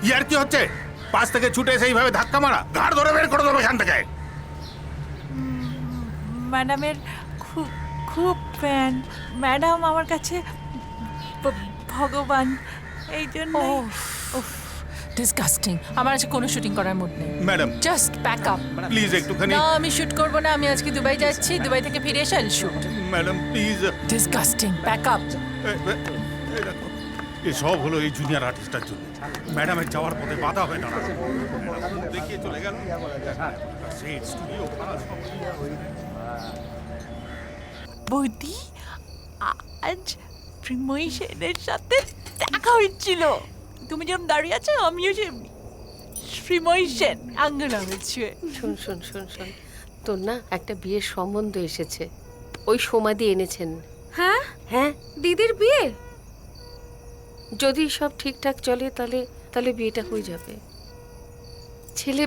ইয়ার কি হচ্ছে? পাশ থেকে ছুটে এসে এইভাবে ধাক্কা মারা, ঘাড় ধরে বের করে দেবো এখান থেকে। ম্যাডামের খুব খুব ফ্যান। ম্যাডাম আমার কাছে ভগবান, এই জন্য। ডিসগাস্টিং। আমার আজকে কোনো শুটিং করার মুড নেই। Madam just pack up. Please একটুখানি। না, আমি শুট করব না। আমি আজকে দুবাই যাচ্ছি, দুবাই থেকে ফিরে এসে shoot. Madam please. Disgusting. Pack up. এসব হলো এই জুনিয়র আর্টিস্টের জন্য। ম্যাডামের যাওয়ার পথে বাধা হয়ে দাঁড়াবে। দেখিয়ে চলে গেল। সেট, স্টুডিও, বৌদি, আজ প্রিময় সেনের সাথে দেখা হয়েছিল। তুমি যেরকম দাঁড়িয়ে আছো, আমিও সেমনি। প্রিময় সেন আঙ্গুল হয়েছে। শোন শোন শোন শোন, তোর না একটা বিয়ের সম্বন্ধ এসেছে, ওই সমাধি এনেছেন। হ্যাঁ হ্যাঁ, দিদির বিয়ে? যদি সব ঠিকঠাক চলে তাহলে তাহলে বিয়েটা হয়ে যাবে। ছেলে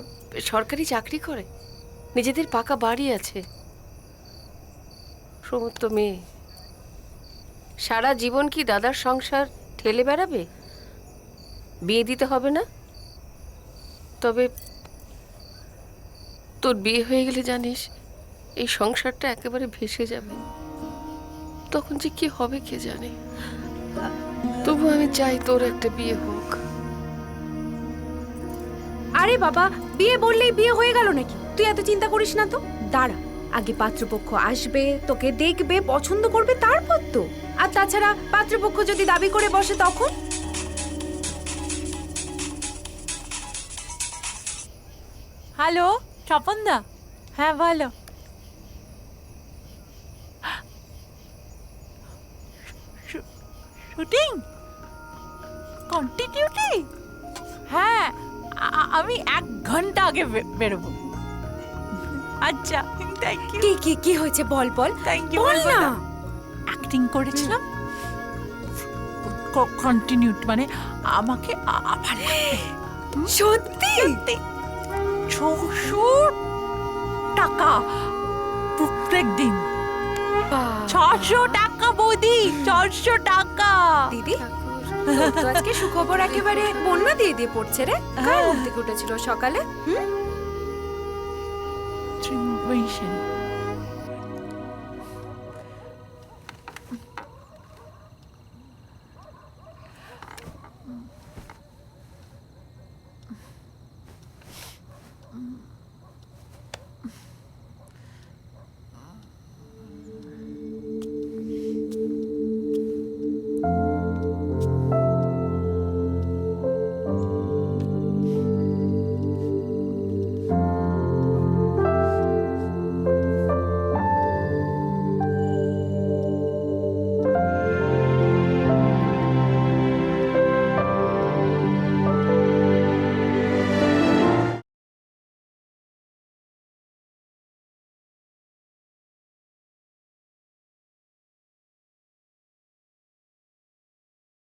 সরকারি চাকরি করে, নিজেদের পাকা বাড়ি আছে, সমস্ত মেয়ে। সারা জীবন কি দাদার সংসার ঠেলে বেড়াবে? বিয়ে দিতে হবে না? তবে তোর বিয়ে হয়ে গেলে জানিস এই সংসারটা একেবারে ভেসে যাবে। তখন যে কি হবে কে জানে। তবু আমি চাই তোর একটা বিয়ে হোক। আরে বাবা, বিয়ে বললেই বিয়ে হয়ে গেল নাকি? তুই এত চিন্তা করিস না তো। দাঁড়া, আগে পাত্রপক্ষ আসবে, তোকে দেখবে, পছন্দ করবে, তারপর তো। আর তাছাড়া পাত্রপক্ষ যদি দাবি করে বসে তখন? হ্যালো স্বপনদা। হ্যাঁ ভালো। Shooting continuity? হ্যাঁ, আমি 1 ঘন্টা আগে বেরোবো। আচ্ছা, থ্যাংক ইউ। কি কি কি হয়েছে বল বল। Thank you. বল না। অ্যাক্টিং করেছিলাম, কন্টিনিউটি মানে আমাকে আবার সত্যি? 600 টাকা প্রত্যেক দিন। 600 টাকা বৌদি, 600 টাকা। দিদি, তোর তো আজকে সুখবর একেবারে বন্যা দিয়ে দিয়ে পড়ছে রে। কার মুখ থেকে উঠেছিল সকালে? Trimation.